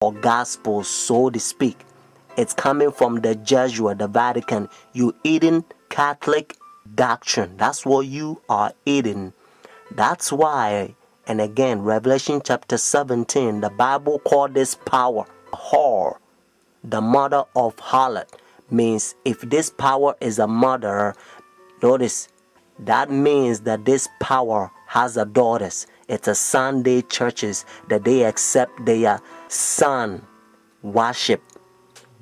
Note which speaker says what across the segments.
Speaker 1: or gospel, so to speak. It's coming from the Jesuit, the Vatican. You eating Catholic doctrine. That's what you are eating. That's why, and again, Revelation chapter 17, the Bible called this power whore, the mother of harlot. Means if this power is a mother, notice, that means that this power has a daughters. It's a Sunday churches that they accept their sun worship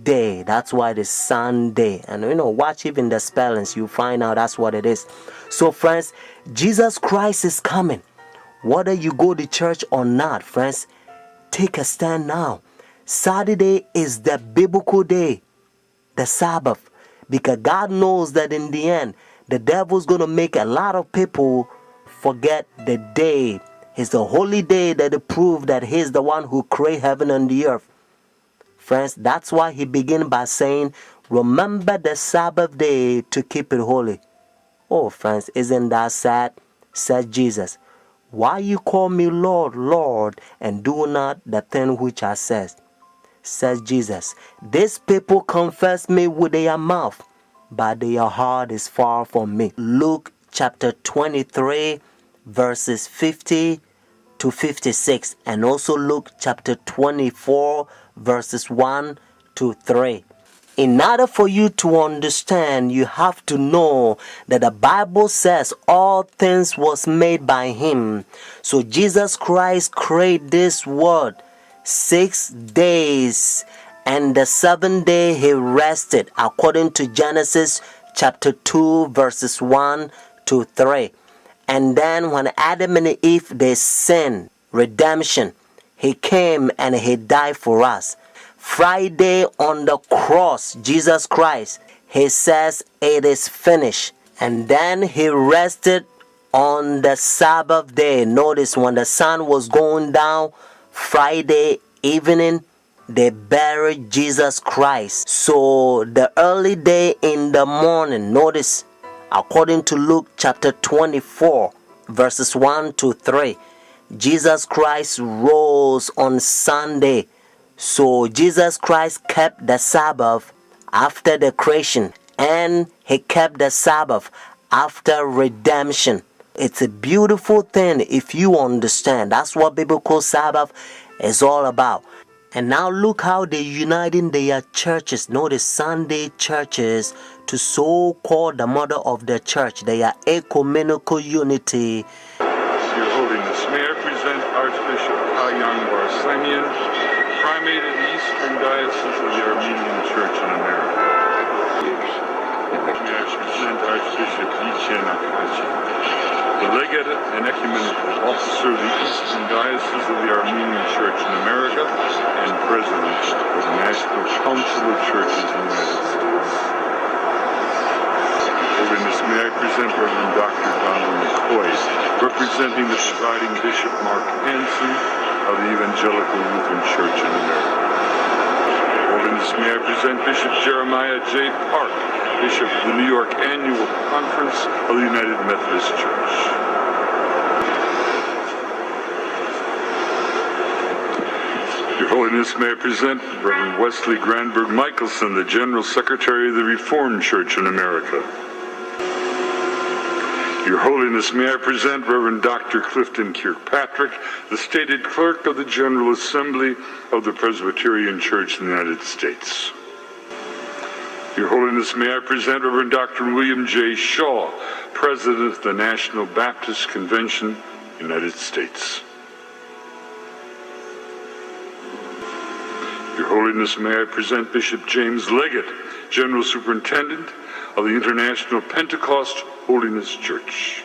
Speaker 1: day. That's why it's Sunday. And watch even the spellings, you find out that's what it is. So friends, Jesus Christ is coming. Whether you go to church or not, friends, take a stand now. Saturday is the biblical day, the Sabbath, because God knows that in the end, the devil's going to make a lot of people forget the day. It's the holy day that they prove that he's the one who created heaven and the earth. Friends, that's why he began by saying, remember the Sabbath day to keep it holy. Oh, friends, isn't that sad? Said Jesus. Why you call me Lord, Lord, and do not the thing which I said? Says Jesus. These people confess me with their mouth, but their heart is far from me. Luke chapter 23, verses 50 to 56, and also Luke chapter 24, verses 1 to 3. In order for you to understand, you have to know that the Bible says all things was made by him. So Jesus Christ created this world 6 days, and the 7th day he rested, according to Genesis chapter 2, verses 1 to 3. And then when Adam and Eve, they sinned, redemption, he came and he died for us. Friday on the cross, Jesus Christ, he says it is finished. And then he rested on the Sabbath day. Notice when the sun was going down, Friday evening, they buried Jesus Christ. So the early day in the morning, notice, according to Luke chapter 24, verses 1 to 3, Jesus Christ rose on Sunday. So Jesus Christ kept the Sabbath after the creation, and he kept the Sabbath after redemption. It's a beautiful thing if you understand. That's what biblical Sabbath is all about. And now look how they're uniting their churches. Notice Sunday churches to so-called the mother of the church. They are ecumenical unity.
Speaker 2: Your Holiness, may I present Archbishop Kayang Barsamian, Primate of the Eastern Diocese of the Armenian Church in America. May I present Archbishop Yichen Akachi, the Legate and Ecumenical Officer of the Eastern Diocese of the Armenian Church in America and President of the National Council of Churches in the United States. Holiness, may I present Reverend Dr. Donald McCoy, representing the presiding Bishop Mark Hansen of the Evangelical Lutheran Church in America. Holiness, may I present Bishop Jeremiah J. Park, Bishop of the New York Annual Conference of the United Methodist Church. Your Holiness, may I present Reverend Wesley Granberg Michelson, the General Secretary of the Reformed Church in America. Your Holiness, may I present Reverend Dr. Clifton Kirkpatrick, the stated clerk of the General Assembly of the Presbyterian Church in the United States. Your Holiness, may I present Reverend Dr. William J. Shaw, President of the National Baptist Convention, United States. Your Holiness, may I present Bishop James Leggett, General Superintendent of the International Pentecost Holiness Church.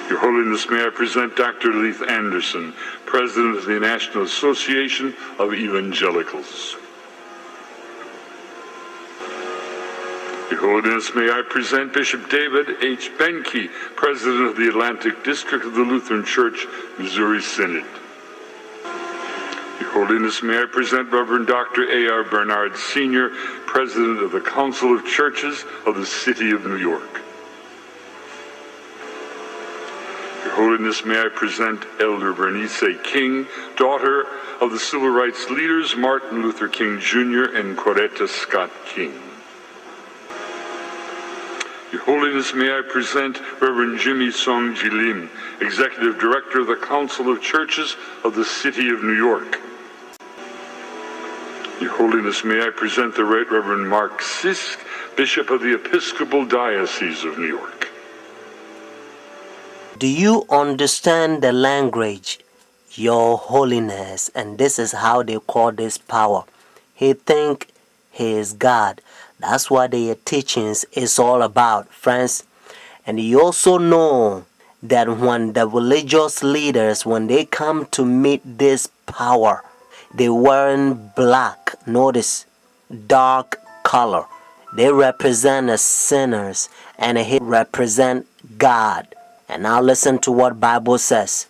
Speaker 2: Your Holiness, may I present Dr. Leith Anderson, President of the National Association of Evangelicals. Your Holiness, may I present Bishop David H. Benke, President of the Atlantic District of the Lutheran Church, Missouri Synod. Your Holiness, may I present Reverend Dr. A.R. Bernard Sr., President of the Council of Churches of the City of New York. Your Holiness, may I present Elder Bernice King, daughter of the civil rights leaders Martin Luther King Jr. and Coretta Scott King. Your Holiness, may I present Reverend Jimmy Song Ji Lim, Executive Director of the Council of Churches of the City of New York. Your Holiness, may I present the Right Reverend Mark Sisk, Bishop of the Episcopal Diocese of New York.
Speaker 1: Do you understand the language, Your Holiness? And this is how they call this power. He think he is God. That's what their teachings is all about, friends. And you also know that when the religious leaders, when they come to meet this power, they wearing black. Notice, dark color. They represent the sinners, and he represent God. And now listen to what Bible says.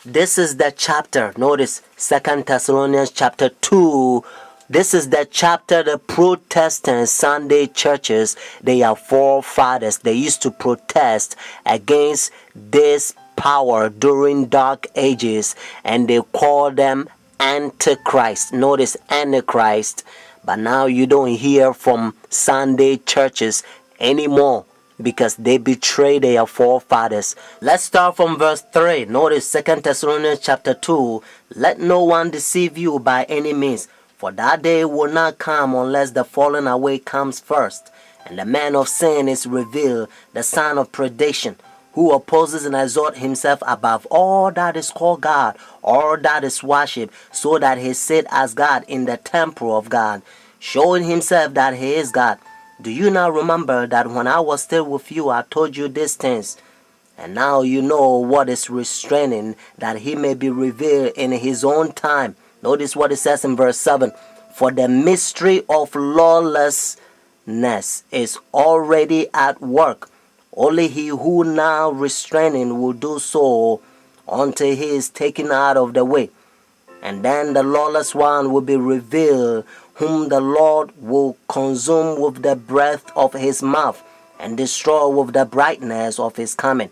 Speaker 1: This is the chapter. Notice 2 Thessalonians chapter 2. This is the chapter the Protestant Sunday churches, they are forefathers. They used to protest against this power during dark ages, and they call them Antichrist. Notice Antichrist. But now you don't hear from Sunday churches anymore, because they betray their forefathers. Let's start from verse 3. Notice 2 Thessalonians chapter 2. Let no one deceive you by any means, for that day will not come unless the falling away comes first, and the man of sin is revealed, the son of perdition, who opposes and exalts himself above all that is called God, all that is worshipped, so that he sit as God in the temple of God, showing himself that he is God. Do you not remember that when I was still with you, I told you these things? And now you know what is restraining, that he may be revealed in his own time. Notice what it says in verse 7. For the mystery of lawlessness is already at work. Only he who now restraining will do so until he is taken out of the way. And then the lawless one will be revealed, whom the Lord will consume with the breath of his mouth and destroy with the brightness of his coming.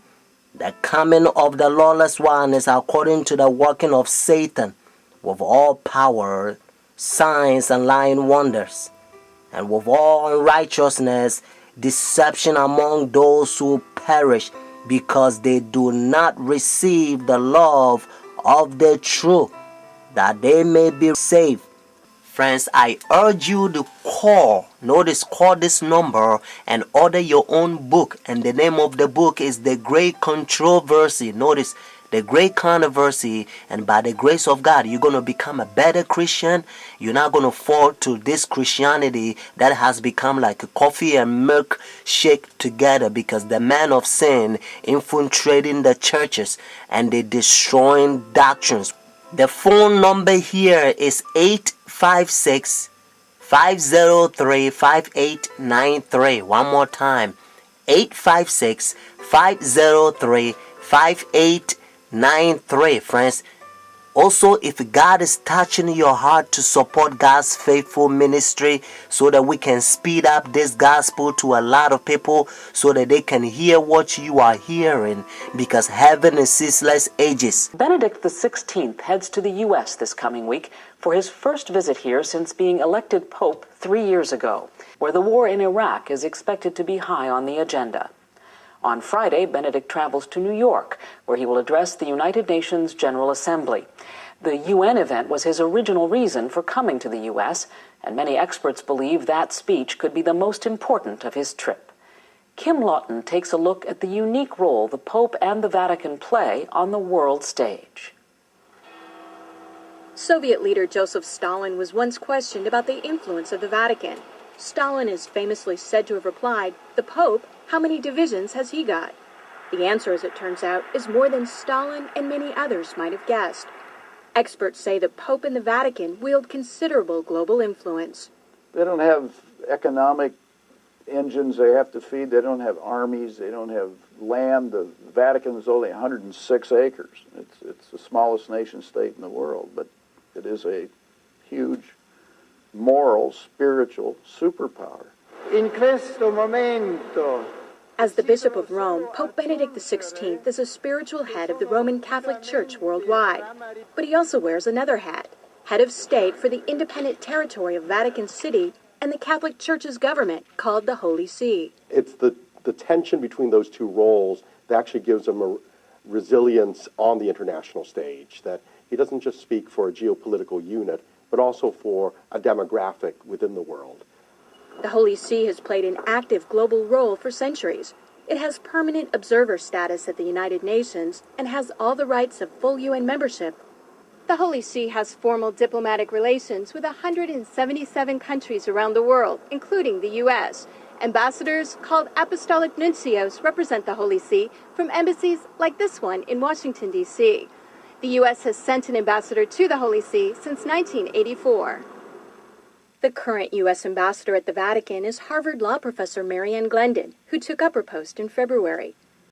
Speaker 1: The coming of the lawless one is according to the working of Satan, with all power, signs, and lying wonders, and with all unrighteousness, deception among those who perish, because they do not receive the love of the truth, that they may be saved. Friends, I urge you to call this number and order your own book. And the name of the book is The Great Controversy. Notice, The Great Controversy. And by the grace of God, you're going to become a better Christian. You're not going to fall to this Christianity that has become like a coffee and milk shake together, because the man of sin infiltrating the churches and they destroying doctrines. The phone number here is 856-503-5893. One more time, 856-503-5893. Friends, also, if God is touching your heart to support God's faithful ministry so that we can speed up this gospel to a lot of people so that they can hear what you are hearing, because heaven is ceaseless ages.
Speaker 3: Benedict XVI heads to the U.S. this coming week for his first visit here since being elected Pope 3 years ago, where the war in Iraq is expected to be high on the agenda. On Friday, Benedict travels to New York, where he will address the United Nations General Assembly. The UN event was his original reason for coming to the U.S., and many experts believe that speech could be the most important of his trip. Kim Lawton takes a look at the unique role the Pope and the Vatican play on the world stage.
Speaker 4: Soviet leader Joseph Stalin was once questioned about the influence of the Vatican. Stalin is famously said to have replied, "The Pope, how many divisions has he got?" The answer, as it turns out, is more than Stalin and many others might have guessed. Experts say the Pope and the Vatican wield considerable global influence.
Speaker 5: They don't have economic engines they have to feed. They don't have armies. They don't have land. The Vatican is only 106 acres. It's the smallest nation state in the world, but it is a huge moral, spiritual superpower.
Speaker 6: In questo momento.
Speaker 4: As the Bishop of Rome, Pope Benedict XVI is a spiritual head of the Roman Catholic Church worldwide. But he also wears another hat, head of state for the independent territory of Vatican City and the Catholic Church's government, called the Holy See.
Speaker 6: It's the tension between those two roles that actually gives him a resilience on the international stage, that he doesn't just speak for a geopolitical unit, but also for a demographic within the world.
Speaker 4: The Holy See has played an active global role for centuries. It has permanent observer status at the United Nations and has all the rights of full UN membership. The Holy See has formal diplomatic relations with 177 countries around the world, including the U.S. Ambassadors, called apostolic nuncios, represent the Holy See from embassies like this one in Washington, D.C. The U.S. has sent an ambassador to the Holy See since 1984. The current U.S. ambassador at the Vatican is Harvard law professor Marianne Glendon, who took up her post in February.